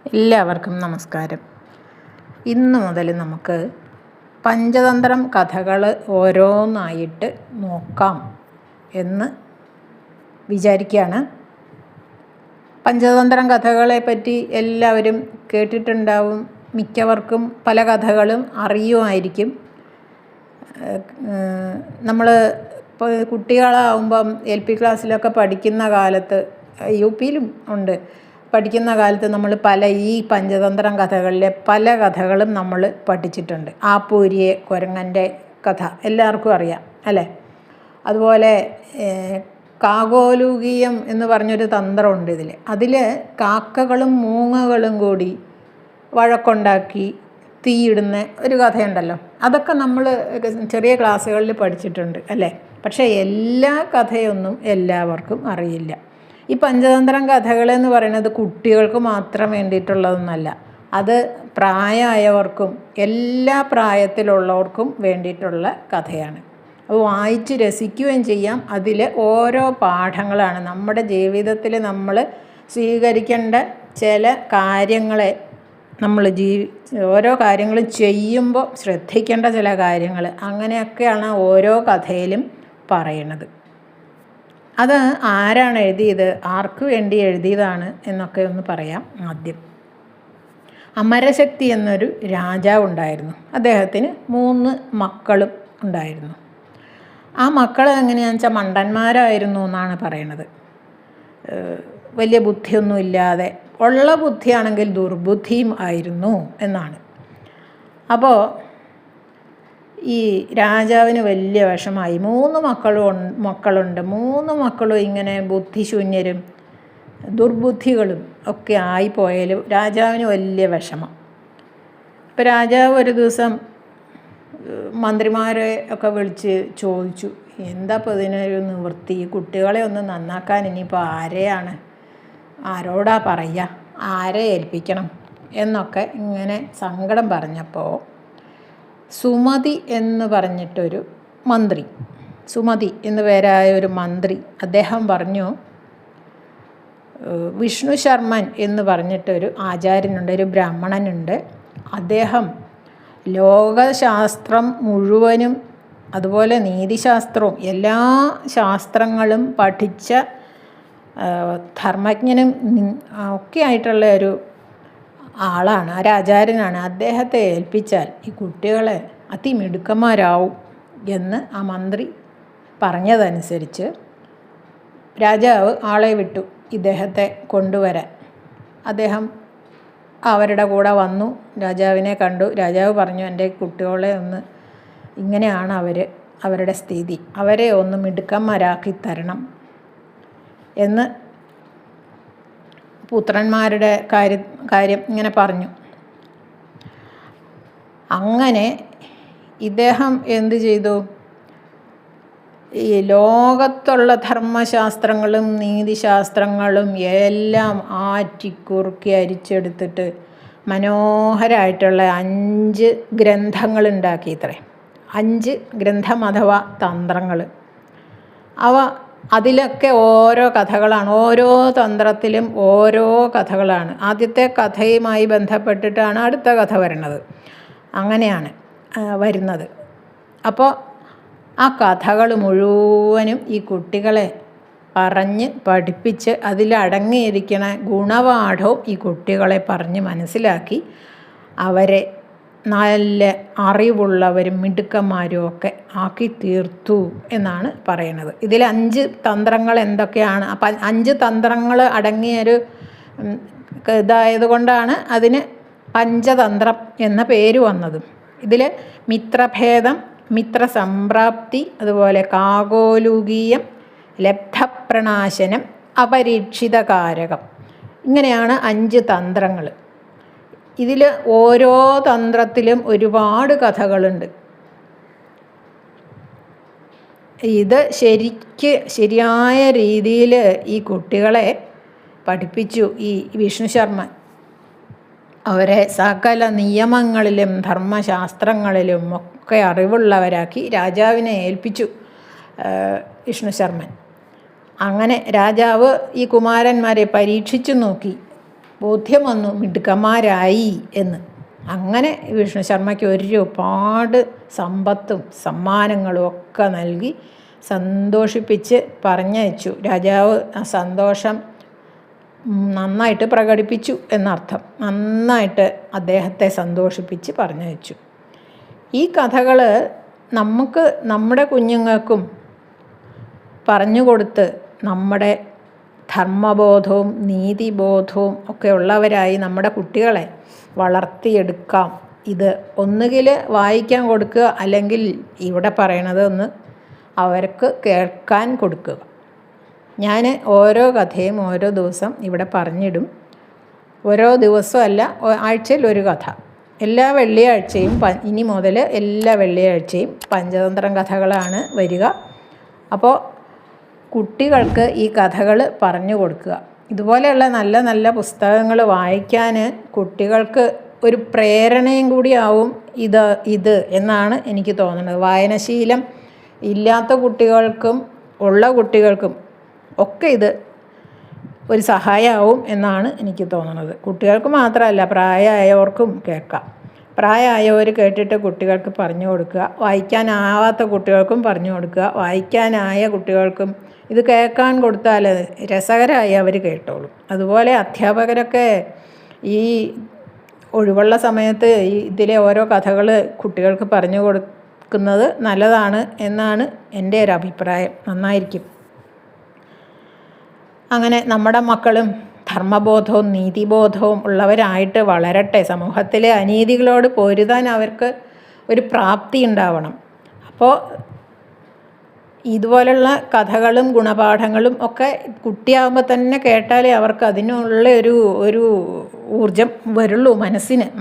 എല്ലാവർക്കും നമസ്കാരം. ഇന്ന് മുതൽ നമുക്ക് പഞ്ചതന്ത്രം കഥകൾ ഓരോന്നായിട്ട് നോക്കാം എന്ന് വിചാരിക്കുകയാണ്. പഞ്ചതന്ത്രം കഥകളെ പറ്റി എല്ലാവരും കേട്ടിട്ടുണ്ടാവും. മിക്കവർക്കും പല കഥകളും അറിയുമായിരിക്കും. നമ്മൾ ഇപ്പോൾ കുട്ടികളാവുമ്പം LP ക്ലാസ്സിലൊക്കെ പഠിക്കുന്ന കാലത്ത്, UPയിലും ഉണ്ട്, പഠിക്കുന്ന കാലത്ത് നമ്മൾ ഈ പഞ്ചതന്ത്രം കഥകളിലെ പല കഥകളും നമ്മൾ പഠിച്ചിട്ടുണ്ട്. ആപ്പൂരിയെ കുരങ്ങൻ്റെ കഥ എല്ലാവർക്കും അറിയാം അല്ലേ? അതുപോലെ കാകോലൂകീയം എന്ന് പറഞ്ഞൊരു തന്ത്രമുണ്ട് അതിൽ കാക്കകളും മൂങ്ങകളും കൂടി വഴക്കുണ്ടാക്കി തീയിടുന്ന ഒരു കഥയുണ്ടല്ലോ. അതൊക്കെ നമ്മൾ ചെറിയ ക്ലാസ്സുകളിൽ പഠിച്ചിട്ടുണ്ട് അല്ലേ? പക്ഷേ എല്ലാ കഥയൊന്നും എല്ലാവർക്കും അറിയില്ല. ഈ പഞ്ചതന്ത്രം കഥകളെന്ന് പറയുന്നത് കുട്ടികൾക്ക് മാത്രം വേണ്ടിയിട്ടുള്ളതൊന്നല്ല. അത് പ്രായമായവർക്കും എല്ലാ പ്രായത്തിലുള്ളവർക്കും വേണ്ടിയിട്ടുള്ള കഥയാണ്. അത് വായിച്ച് രസിക്കുകയും ചെയ്യാം. അതിൽ ഓരോ പാഠങ്ങളാണ് നമ്മുടെ ജീവിതത്തിൽ നമ്മൾ സ്വീകരിക്കേണ്ട ചില കാര്യങ്ങളെ, നമ്മൾ ഓരോ കാര്യങ്ങൾ ചെയ്യുമ്പോൾ ശ്രദ്ധിക്കേണ്ട ചില കാര്യങ്ങൾ, അങ്ങനെയൊക്കെയാണ് ഓരോ കഥയിലും പറയണത്. അത് ആരാണ് എഴുതിയത്, ആർക്ക് വേണ്ടി എഴുതിയതാണ് എന്നൊക്കെ ഒന്ന് പറയാം. ആദ്യം അമരശക്തി എന്നൊരു രാജാവ് ഉണ്ടായിരുന്നു. അദ്ദേഹത്തിന് 3 മക്കളും ഉണ്ടായിരുന്നു. ആ മക്കൾ എങ്ങനെയാണെന്ന് വെച്ചാൽ മണ്ടന്മാരായിരുന്നു എന്നാണ് പറയണത്. വലിയ ബുദ്ധിയൊന്നും ഇല്ലാതെ, ഉള്ള ബുദ്ധിയാണെങ്കിൽ ദുർബുദ്ധിയും ആയിരുന്നു എന്നാണ്. അപ്പോൾ ഈ രാജാവിന് വലിയ വിഷമായി. 3 മക്കളുണ്ട്. 3 മക്കളും ഇങ്ങനെ ബുദ്ധിശൂന്യരും ദുർബുദ്ധികളും ഒക്കെ ആയിപ്പോയാലും രാജാവിന് വലിയ വിഷമം. ഇപ്പോൾ രാജാവ് ഒരു ദിവസം മന്ത്രിമാരെ ഒക്കെ വിളിച്ച് ചോദിച്ചു, എന്താ ഇപ്പോൾ ഇതിനൊരു നിവൃത്തി, കുട്ടികളെ ഒന്ന് നന്നാക്കാൻ ഇനിയിപ്പോൾ ആരോടാ പറയുക, ആരെ ഏൽപ്പിക്കണം എന്നൊക്കെ ഇങ്ങനെ സങ്കടം പറഞ്ഞപ്പോൾ സുമതി എന്ന് പറഞ്ഞിട്ടൊരു മന്ത്രി, സുമതി എന്ന് പേരായ ഒരു മന്ത്രി, അദ്ദേഹം പറഞ്ഞു, വിഷ്ണു ശർമ്മൻ എന്ന് പറഞ്ഞിട്ടൊരു ആചാര്യനുണ്ട്, ഒരു ബ്രാഹ്മണനുണ്ട്. അദ്ദേഹം ലോകശാസ്ത്രം മുഴുവനും അതുപോലെ നീതിശാസ്ത്രവും എല്ലാ ശാസ്ത്രങ്ങളും പഠിച്ച ധർമ്മജ്ഞനും ഒക്കെ ആയിട്ടുള്ള ഒരു ആളാണ്, ഒരാചാര്യനാണ്. അദ്ദേഹത്തെ ഏൽപ്പിച്ചാൽ ഈ കുട്ടികളെ അതിമിടുക്കന്മാരാവും എന്ന് ആ മന്ത്രി പറഞ്ഞതനുസരിച്ച് രാജാവ് ആളെ വിട്ടു ഇദ്ദേഹത്തെ കൊണ്ടുവരാൻ. അദ്ദേഹം അവരുടെ കൂടെ വന്നു, രാജാവിനെ കണ്ടു. രാജാവ് പറഞ്ഞു, എൻ്റെ കുട്ടികളെ ഒന്ന്, ഇങ്ങനെയാണ് അവരുടെ സ്ഥിതി, അവരെ ഒന്ന് മിടുക്കന്മാരാക്കി തരണം എന്ന് പുത്രന്മാരുടെ കാര്യം ഇങ്ങനെ പറഞ്ഞു. അങ്ങനെ ഇദ്ദേഹം എന്ത് ചെയ്തു, ഈ ലോകത്തുള്ള ധർമ്മശാസ്ത്രങ്ങളും നീതിശാസ്ത്രങ്ങളും എല്ലാം ആറ്റിക്കുറുക്കി അരിച്ചെടുത്തിട്ട് മനോഹരമായിട്ടുള്ള 5 ഗ്രന്ഥങ്ങളുണ്ടാക്കി. 5 ഗ്രന്ഥം അഥവാ തന്ത്രങ്ങൾ. അതിലൊക്കെ ഓരോ കഥകളാണ്, ഓരോ തന്ത്രത്തിലും ഓരോ കഥകളാണ്. ആദ്യത്തെ കഥയുമായി ബന്ധപ്പെട്ടിട്ടാണ് അടുത്ത കഥ വരുന്നത്, അങ്ങനെയാണ് വരുന്നത്. അപ്പോൾ ആ കഥകൾ മുഴുവനും ഈ കുട്ടികളെ പറഞ്ഞ് പഠിപ്പിച്ച് അതിലടങ്ങിയിരിക്കുന്ന ഗുണപാഠവും ഈ കുട്ടികളെ പറഞ്ഞ് മനസ്സിലാക്കി അവരെ നല്ല അറിവുള്ളവരും മിടുക്കന്മാരും ഒക്കെ ആക്കി തീർത്തു എന്നാണ് പറയുന്നത്. ഇതിൽ 5 തന്ത്രങ്ങൾ എന്തൊക്കെയാണ്, അപ്പം 5 തന്ത്രങ്ങൾ അടങ്ങിയൊരു ഇതായതുകൊണ്ടാണ് അതിന് പഞ്ചതന്ത്രം എന്ന പേര് വന്നതും. ഇതിൽ മിത്രഭേദം, മിത്രസംപ്രാപ്തി, അതുപോലെ കാകോലൂകീയം, ലബ്ധപ്രണാശനം, അപരീക്ഷിതകാരകം, ഇങ്ങനെയാണ് 5 തന്ത്രങ്ങൾ. ഇതിൽ ഓരോ തന്ത്രത്തിലും ഒരുപാട് കഥകളുണ്ട്. ഇത് ശരിയായ രീതിയിൽ ഈ കുട്ടികളെ പഠിപ്പിച്ചു ഈ വിഷ്ണു ശർമ്മൻ. അവരെ സകല നിയമങ്ങളിലും ധർമ്മശാസ്ത്രങ്ങളിലും ഒക്കെ അറിവുള്ളവരാക്കി രാജാവിനെ ഏൽപ്പിച്ചു വിഷ്ണു ശർമ്മൻ. അങ്ങനെ രാജാവ് ഈ കുമാരന്മാരെ പരീക്ഷിച്ചു നോക്കി. ബോധ്യം വന്നു മിടുക്കന്മാരായി എന്ന്. അങ്ങനെ വിഷ്ണു ശർമ്മയ്ക്ക് ഒരുപാട് സമ്പത്തും സമ്മാനങ്ങളും ഒക്കെ നൽകി സന്തോഷിപ്പിച്ച് പറഞ്ഞയച്ചു. രാജാവ് ആ സന്തോഷം നന്നായിട്ട് പ്രകടിപ്പിച്ചു എന്നർത്ഥം. നന്നായിട്ട് അദ്ദേഹത്തെ സന്തോഷിപ്പിച്ച് പറഞ്ഞയച്ചു. ഈ കഥകൾ നമുക്ക് നമ്മുടെ കുഞ്ഞുങ്ങൾക്കും പറഞ്ഞു കൊടുത്ത് നമ്മുടെ ധർമ്മബോധവും നീതിബോധവും ഒക്കെ ഉള്ളവരായി നമ്മുടെ കുട്ടികളെ വളർത്തിയെടുക്കാം. ഇത് ഒന്നുകിൽ വായിക്കാൻ കൊടുക്കുക, അല്ലെങ്കിൽ ഇവിടെ പറയണത് ഒന്ന് അവർക്ക് കേൾക്കാൻ കൊടുക്കുക. ഞാൻ ഓരോ കഥയും ഓരോ ദിവസം ഇവിടെ പറഞ്ഞിടും. ഓരോ ദിവസമല്ല, ആഴ്ചയിൽ ഒരു കഥ. എല്ലാ വെള്ളിയാഴ്ചയും ഇനി മുതൽ എല്ലാ വെള്ളിയാഴ്ചയും പഞ്ചതന്ത്രം കഥകളാണ് വരിക. അപ്പോൾ കുട്ടികൾക്ക് ഈ കഥകൾ പറഞ്ഞു കൊടുക്കുക. ഇതുപോലെയുള്ള നല്ല നല്ല പുസ്തകങ്ങൾ വായിക്കാൻ കുട്ടികൾക്ക് ഒരു പ്രേരണയും കൂടിയാവും ഇത് എന്നാണ് എനിക്ക് തോന്നുന്നത്. വായനാശീലം ഇല്ലാത്ത കുട്ടികൾക്കും ഉള്ള കുട്ടികൾക്കും ഒക്കെ ഇത് ഒരു സഹായമാവും എന്നാണ് എനിക്ക് തോന്നുന്നത്. കുട്ടികൾക്ക് മാത്രമല്ല, പ്രായമായവർക്കും കേൾക്കാം. പ്രായമായവർ കേട്ടിട്ട് കുട്ടികൾക്ക് പറഞ്ഞു കൊടുക്കുക. വായിക്കാനാവാത്ത കുട്ടികൾക്കും പറഞ്ഞു കൊടുക്കുക. വായിക്കാനായ കുട്ടികൾക്കും ഇത് കേൾക്കാൻ കൊടുത്താൽ രസകരമായി അവർ കേട്ടോളും. അതുപോലെ അധ്യാപകരൊക്കെ ഈ ഒഴിവുള്ള സമയത്ത് ഇതിലെ ഓരോ കഥകൾ കുട്ടികൾക്ക് പറഞ്ഞു കൊടുക്കുന്നത് നല്ലതാണ് എന്നാണ് എൻ്റെ ഒരു അഭിപ്രായം. നന്നായിരിക്കും. അങ്ങനെ നമ്മുടെ മക്കളും ധർമ്മബോധവും നീതിബോധവും ഉള്ളവരായിട്ട് വളരട്ടെ. സമൂഹത്തിലെ അനീതികളോട് പൊരുതാൻ അവർക്ക് ഒരു പ്രാപ്തി ഉണ്ടാവണം. അപ്പോൾ ഇതുപോലുള്ള കഥകളും ഗുണപാഠങ്ങളും ഒക്കെ കുട്ടിയാകുമ്പോൾ തന്നെ കേട്ടാലേ അവർക്ക് അതിനുള്ള ഒരു ഊർജം വരുള്ളൂ.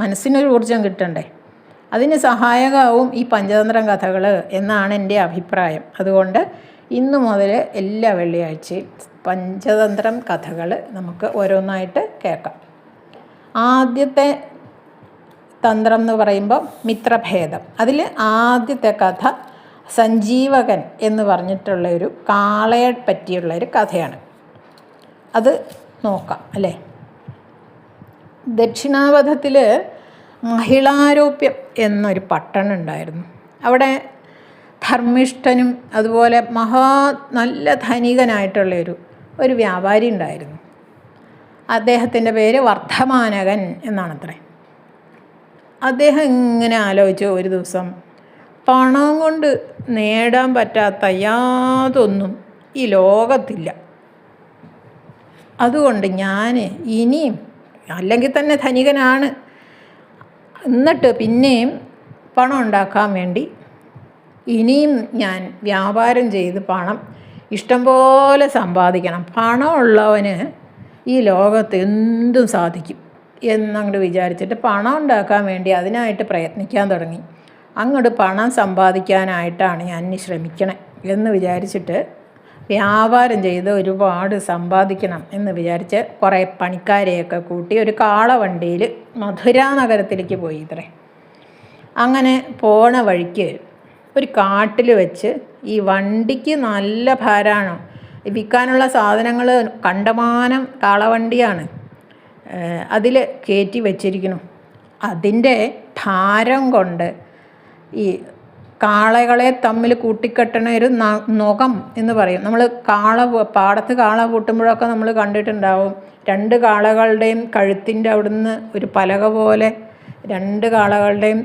മനസ്സിനൊരു ഊർജം കിട്ടണ്ടേ. അതിന് സഹായകമാവും ഈ പഞ്ചതന്ത്രം കഥകൾ എന്നാണ് എൻ്റെ അഭിപ്രായം. അതുകൊണ്ട് ഇന്നു മുതൽ എല്ലാ വെള്ളിയാഴ്ചയും പഞ്ചതന്ത്രം കഥകൾ നമുക്ക് ഓരോന്നായിട്ട് കേൾക്കാം. ആദ്യത്തെ തന്ത്രം എന്ന് പറയുമ്പോൾ മിത്രഭേദം. അതിൽ ആദ്യത്തെ കഥ സഞ്ജീവകൻ എന്ന് പറഞ്ഞിട്ടുള്ളൊരു കാളയെ പറ്റിയുള്ളൊരു കഥയാണ്. അത് നോക്കാം അല്ലേ. ദക്ഷിണാവധത്തിൽ മഹിളാരോപ്യം എന്നൊരു പട്ടണം ഉണ്ടായിരുന്നു. അവിടെ ധർമ്മിഷ്ഠനും അതുപോലെ നല്ല ധനികനായിട്ടുള്ളൊരു വ്യാപാരി ഉണ്ടായിരുന്നു. അദ്ദേഹത്തിൻ്റെ പേര് വർദ്ധമാനകൻ എന്നാണത്രേ. അദ്ദേഹം ഇങ്ങനെ ആലോചിച്ചു, ഒരു ദിവസം പണം കൊണ്ട് നേടാൻ പറ്റാത്ത യാതൊന്നും ഈ ലോകത്തില്ല. അതുകൊണ്ട് ഞാൻ ഇനിയും, അല്ലെങ്കിൽ തന്നെ ധനികനാണ്, എന്നിട്ട് പിന്നെയും പണം ഉണ്ടാക്കാൻ വേണ്ടി ഇനിയും ഞാൻ വ്യാപാരം ചെയ്ത് പണം ഇഷ്ടംപോലെ സമ്പാദിക്കണം. പണമുള്ളവന് ഈ ലോകത്ത് എന്തും സാധിക്കും എന്നങ്ങോട്ട് വിചാരിച്ചിട്ട് പണം ഉണ്ടാക്കാൻ വേണ്ടി അതിനായിട്ട് പ്രയത്നിക്കാൻ തുടങ്ങി. അങ്ങോട്ട് പണം സമ്പാദിക്കാനായിട്ടാണ് ഞാൻ ഇനി ശ്രമിക്കണേ എന്ന് വിചാരിച്ചിട്ട് വ്യാപാരം ചെയ്ത് ഒരുപാട് സമ്പാദിക്കണം എന്ന് വിചാരിച്ച് കുറേ പണിക്കാരെയൊക്കെ കൂട്ടി ഒരു കാളവണ്ടിയിൽ മധുരാ നഗരത്തിലേക്ക് പോയി ഇത്രേ. അങ്ങനെ പോണ വഴിക്ക് ഒരു കാട്ടിൽ വെച്ച് ഈ വണ്ടിക്ക് നല്ല ഭാരമാണ്. വിൽക്കാനുള്ള സാധനങ്ങൾ കണ്ടമാനം കാളവണ്ടിയാണ് അതിൽ കയറ്റി വെച്ചിരിക്കുന്നു. അതിൻ്റെ ഭാരം കൊണ്ട് ഈ കാളകളെ തമ്മിൽ കൂട്ടിക്കെട്ടണ ഒരു നുകം എന്ന് പറയും. നമ്മൾ പാടത്ത് കാള പൂട്ടുമ്പോഴൊക്കെ നമ്മൾ കണ്ടിട്ടുണ്ടാവും. രണ്ട് കാളകളുടെയും കഴുത്തിൻ്റെ അവിടുന്ന് ഒരു പലക പോലെ രണ്ട് കാളകളുടെയും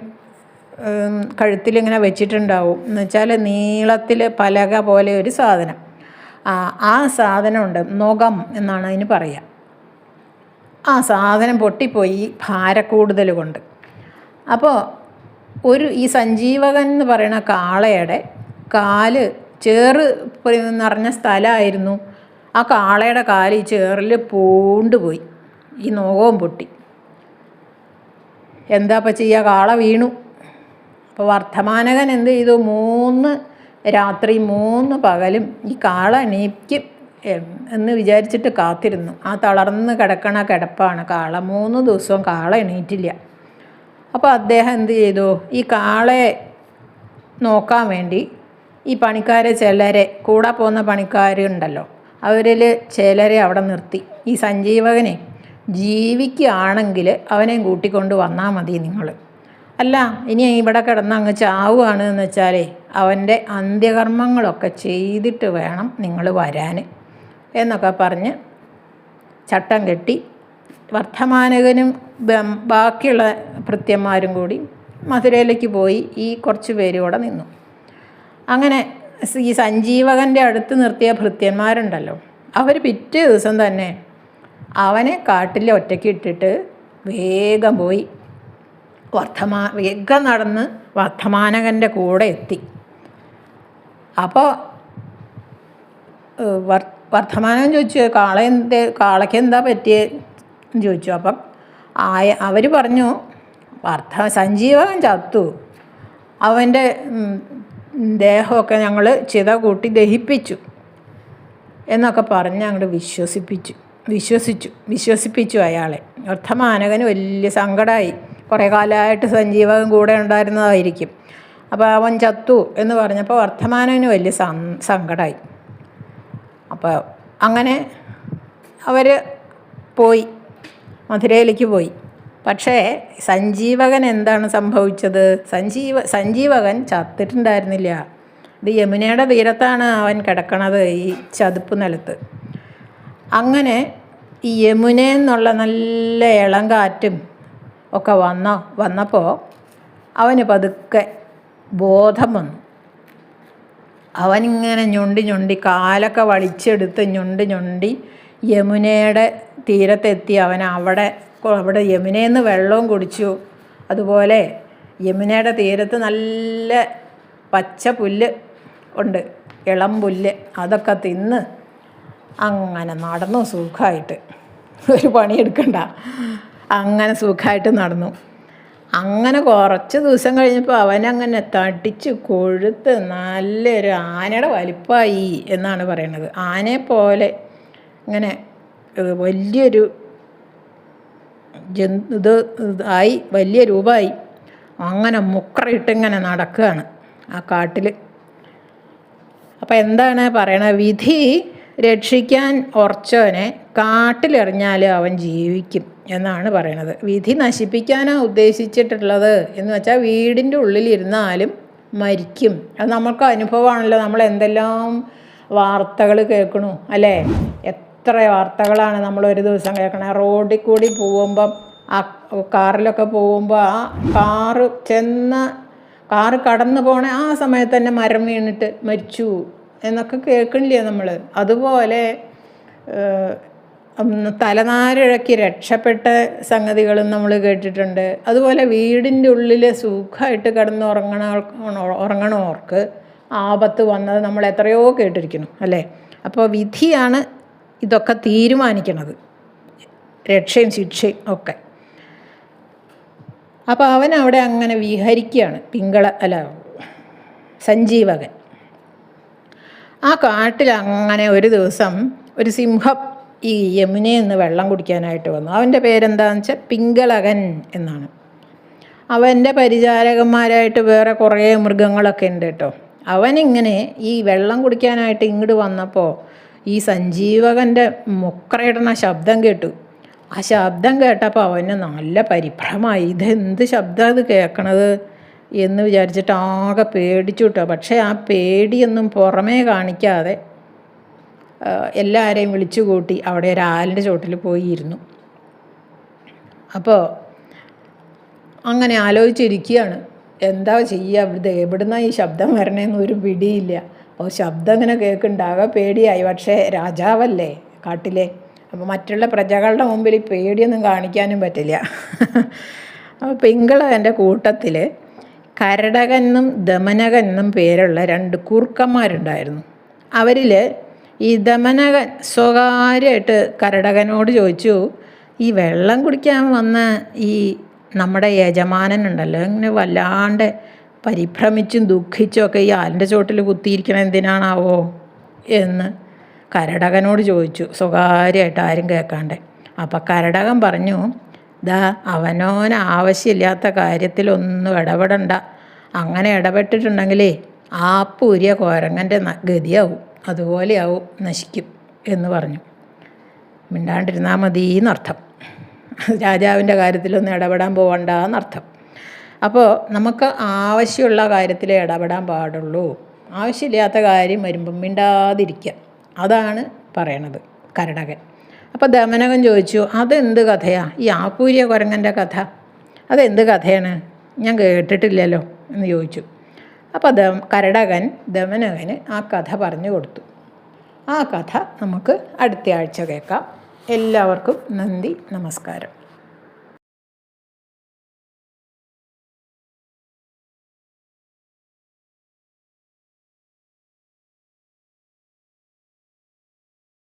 കഴുത്തിലിങ്ങനെ വെച്ചിട്ടുണ്ടാവും. എന്ന് വെച്ചാൽ നീളത്തിൽ പലക പോലെ ഒരു സാധനം. ആ സാധനമുണ്ട്, നുകം എന്നാണ് അതിന് പറയുക. ആ സാധനം പൊട്ടിപ്പോയി ഭാരക്കൂടുതൽ കൊണ്ട്. അപ്പോൾ ഈ സഞ്ജീവകൻ എന്ന് പറയുന്ന കാളയുടെ കാല് ചേറ് നിറഞ്ഞ സ്ഥലമായിരുന്നു. ആ കാളയുടെ കാല് ഈ ചേറിൽ പൂണ്ടുപോയി. ഈ നുകവും പൊട്ടി. എന്താ ഇപ്പം ചെയ്യുക? കാള വീണു. അപ്പോൾ വർദ്ധമാനകൻ എന്ത് ചെയ്തു? 3 രാത്രി 3 പകലും ഈ കാള എണീക്കും എന്ന് വിചാരിച്ചിട്ട് കാത്തിരുന്നു. ആ തളർന്ന് കിടക്കണ കിടപ്പാണ് കാള. 3 ദിവസവും കാള എണീറ്റില്ല. അപ്പോൾ അദ്ദേഹം എന്ത് ചെയ്തു? ഈ കാളയെ നോക്കാൻ വേണ്ടി ഈ പണിക്കാരെ ചിലരെ, കൂടെ പോകുന്ന പണിക്കാരുണ്ടല്ലോ, അവരിൽ ചിലരെ അവിടെ നിർത്തി. ഈ സഞ്ജീവകനെ ജീവിക്കുകയാണെങ്കിൽ അവനെയും കൂട്ടിക്കൊണ്ട് വന്നാൽ മതി നിങ്ങൾ. അല്ല ഇനി ഇവിടെ കിടന്ന് അങ്ങ് ചാവുകയാണ് എന്ന് വെച്ചാലേ അവൻ്റെ അന്ത്യകർമ്മങ്ങളൊക്കെ ചെയ്തിട്ട് വേണം നിങ്ങൾ വരാൻ എന്നൊക്കെ പറഞ്ഞ് ചട്ടം കെട്ടി വർദ്ധമാനകനും ബാക്കിയുള്ള ഭൃത്യന്മാരും കൂടി മധുരയിലേക്ക് പോയി. ഈ കുറച്ച് പേരും കൂടെ നിന്നു. അങ്ങനെ ഈ സഞ്ജീവകൻ്റെ അടുത്ത് നിർത്തിയ ഭൃത്യന്മാരുണ്ടല്ലോ, അവർ പിറ്റേ ദിവസം തന്നെ അവനെ കാട്ടിൽ ഒറ്റയ്ക്ക് ഇട്ടിട്ട് വേഗം പോയി വേഗം നടന്ന് വർദ്ധമാനകൻ്റെ കൂടെ എത്തി. അപ്പോൾ വർദ്ധമാനകൻ ചോദിച്ചു, കാളയ്ക്ക് എന്താ പറ്റിയെന്ന് ചോദിച്ചു. അപ്പം അവർ പറഞ്ഞു, സഞ്ജീവകൻ ചത്തു, അവൻ്റെ ദേഹമൊക്കെ ഞങ്ങൾ ചിത കൂട്ടി ദഹിപ്പിച്ചു എന്നൊക്കെ പറഞ്ഞ് അങ്ങോട്ട് വിശ്വസിപ്പിച്ചു അയാളെ. വർദ്ധമാനകന് വലിയ സങ്കടമായി. കുറേ കാലമായിട്ട് സഞ്ജീവകൻ കൂടെ ഉണ്ടായിരുന്നതായിരിക്കും. അപ്പോൾ അവൻ ചത്തു എന്ന് പറഞ്ഞപ്പോൾ വർദ്ധമാനകന് വലിയ സങ്കടമായി. അപ്പോൾ അങ്ങനെ അവർ പോയി, മധുരയിലേക്ക് പോയി. പക്ഷേ സഞ്ജീവകൻ എന്താണ് സംഭവിച്ചത്? സഞ്ജീവകൻ ചത്തിട്ടുണ്ടായിരുന്നില്ല. ഇത് യമുനയുടെ തീരത്താണ് അവൻ കിടക്കണത്, ഈ ചതുപ്പ് നിലത്ത്. അങ്ങനെ ഈ യമുനയെന്നുള്ള നല്ല ഇളം കാറ്റും ഒക്കെ വന്നപ്പോൾ അവന് പതുക്കെ ബോധം വന്നു. അവനിങ്ങനെ ഞൊണ്ടി കാലൊക്കെ വലിച്ചെടുത്ത് ഞൊണ്ടി യമുനയുടെ തീരത്തെത്തി. അവൻ അവിടെ യമുനയിൽ നിന്ന് വെള്ളവും കുടിച്ചു. അതുപോലെ യമുനയുടെ തീരത്ത് നല്ല പച്ച പുല്ല് ഉണ്ട്, ഇളം പുല്ല്, അതൊക്കെ തിന്ന് അങ്ങനെ നടന്നു സുഖമായിട്ട്. ഒരു പണിയെടുക്കണ്ട, അങ്ങനെ സുഖമായിട്ട് നടന്നു. അങ്ങനെ കുറച്ച് ദിവസം കഴിഞ്ഞപ്പോൾ അവനങ്ങനെ തടിച്ച് കൊഴുത്ത് നല്ലൊരു ആനയുടെ വലിപ്പമായി എന്നാണ് പറയണത്. ആനയെപ്പോലെ ഇങ്ങനെ വലിയൊരു ആയി, വലിയ രൂപമായി. അങ്ങനെ മുക്കറയിട്ടിങ്ങനെ നടക്കുകയാണ് ആ കാട്ടിൽ. അപ്പം എന്താണ് പറയണത്? വിധി രക്ഷിക്കാൻ ഉറച്ചവനെ കാട്ടിലെറിഞ്ഞാൽ അവൻ ജീവിക്കും എന്നാണ് പറയണത്. വിധി നശിപ്പിക്കാനാണ് ഉദ്ദേശിച്ചിട്ടുള്ളത് എന്ന് വെച്ചാൽ വീടിൻ്റെ ഉള്ളിലിരുന്നാലും മരിക്കും. അത് നമുക്ക് അനുഭവമാണല്ലോ. നമ്മൾ എന്തെല്ലാം വാർത്തകൾ കേൾക്കണു അല്ലേ? എത്ര വാർത്തകളാണ് നമ്മൾ ഒരു ദിവസം കേൾക്കണത്. റോഡിൽ കൂടി പോകുമ്പം ആ കാറിലൊക്കെ പോകുമ്പോൾ ആ കാറ് കടന്നു പോണ ആ സമയത്ത് തന്നെ മരം വീണിട്ട് മരിച്ചു എന്നൊക്കെ കേൾക്കണില്ലേ നമ്മൾ? അതുപോലെ തലനാരിഴയ്ക്ക് രക്ഷപ്പെട്ട സംഗതികളും നമ്മൾ കേട്ടിട്ടുണ്ട്. അതുപോലെ വീടിൻ്റെ ഉള്ളിൽ സുഖമായിട്ട് കിടന്ന് ഉറങ്ങണവർക്ക് ആപത്ത് വന്നത് നമ്മൾ എത്രയോ കേട്ടിരിക്കുന്നു അല്ലേ? അപ്പോൾ വിധിയാണ് ഇതൊക്കെ തീരുമാനിക്കണത്, രക്ഷയും ശിക്ഷയും ഒക്കെ. അപ്പോൾ അവൻ അവിടെ അങ്ങനെ വിഹരിക്കുകയാണ്, സഞ്ജീവകൻ. ആ കാട്ടിൽ അങ്ങനെ ഒരു ദിവസം ഒരു സിംഹം ഈ യമുനയിൽ നിന്ന് വെള്ളം കുടിക്കാനായിട്ട് വന്നു. അവൻ്റെ പേരെന്താണെന്ന് വെച്ചാൽ പിങ്കളകൻ എന്നാണ്. അവൻ്റെ പരിചാരകന്മാരായിട്ട് വേറെ കുറേ മൃഗങ്ങളൊക്കെ ഉണ്ട് കേട്ടോ. അവനിങ്ങനെ ഈ വെള്ളം കുടിക്കാനായിട്ട് ഇങ്ങോട്ട് വന്നപ്പോൾ ഈ സഞ്ജീവകൻ്റെ മുക്കറയിടുന്ന ശബ്ദം കേട്ടു. ആ ശബ്ദം കേട്ടപ്പോൾ അവന് നല്ല പരിഭ്രമമായി. ഇതെന്ത് ശബ്ദമാണ് ഇത് കേൾക്കണത് എന്ന് വിചാരിച്ചിട്ട് ആകെ പേടിച്ചു കേട്ടോ. പക്ഷേ ആ പേടിയൊന്നും പുറമേ കാണിക്കാതെ എല്ലാവരെയും വിളിച്ചു കൂട്ടി അവിടെ ഒരു ആലിൻ്റെ ചോട്ടിൽ പോയി ഇരുന്നു. അപ്പോൾ അങ്ങനെ ആലോചിച്ചിരിക്കുകയാണ്, എന്താ ചെയ്യുക, എവിടുന്നാണ് ഈ ശബ്ദം വരണേന്ന് ഒരു പിടിയില്ല. അപ്പോൾ ശബ്ദം ഇങ്ങനെ കേൾക്കുന്നുണ്ടാകെ പേടിയായി. പക്ഷേ രാജാവല്ലേ കാട്ടിലെ, അപ്പോൾ മറ്റുള്ള പ്രജകളുടെ മുമ്പിൽ പേടിയൊന്നും കാണിക്കാനും പറ്റില്ല. അപ്പോൾ പിങ്കളകൻ്റെ കൂട്ടത്തിൽ കരടകനെന്നും ദമനകനെന്നും പേരുള്ള 2 കൂർക്കന്മാരുണ്ടായിരുന്നു. അവരിൽ ഈ ദമനകൻ സ്വകാര്യമായിട്ട് കരടകനോട് ചോദിച്ചു, ഈ വെള്ളം കുടിക്കാൻ വന്ന ഈ നമ്മുടെ യജമാനനുണ്ടല്ലോ, ഇങ്ങനെ വല്ലാണ്ട് പരിഭ്രമിച്ചും ദുഃഖിച്ചും ഒക്കെ ഈ ആലിൻ്റെ ചോട്ടിൽ കുത്തിയിരിക്കണം എന്തിനാണാവോ എന്ന് കരടകനോട് ചോദിച്ചു, സ്വകാര്യമായിട്ട് ആരും കേൾക്കാണ്ട്. അപ്പം കരടകൻ പറഞ്ഞു, അവനോന് ആവശ്യമില്ലാത്ത കാര്യത്തിലൊന്നും ഇടപെടണ്ട, അങ്ങനെ ഇടപെട്ടിട്ടുണ്ടെങ്കിലേ ആപ്പൂരിയ കോരങ്ങൻ്റെ ഗതിയാവും, അതുപോലെയാവും, നശിക്കും എന്ന് പറഞ്ഞു. മിണ്ടാണ്ടിരുന്നാൽ മതി എന്നർത്ഥം. രാജാവിൻ്റെ കാര്യത്തിലൊന്നും ഇടപെടാൻ പോകണ്ട എന്നർത്ഥം. അപ്പോൾ നമുക്ക് ആവശ്യമുള്ള കാര്യത്തിലേ ഇടപെടാൻ പാടുള്ളൂ. ആവശ്യമില്ലാത്ത കാര്യം വരുമ്പം മിണ്ടാതിരിക്കുക, അതാണ് പറയണത് കരടകൻ. അപ്പോൾ ദമനകൻ ചോദിച്ചു, അതെന്ത് കഥയാണ് ഈ ആപ്പൂര്യ കുരങ്ങൻ്റെ കഥ? അതെന്ത് കഥയാണ്, ഞാൻ കേട്ടിട്ടില്ലല്ലോ എന്ന് ചോദിച്ചു. അപ്പോൾ കരടകൻ ദമനകന് ആ കഥ പറഞ്ഞു കൊടുത്തു. ആ കഥ നമുക്ക് അടുത്ത ആഴ്ച കേൾക്കാം. എല്ലാവർക്കും നന്ദി, നമസ്കാരം.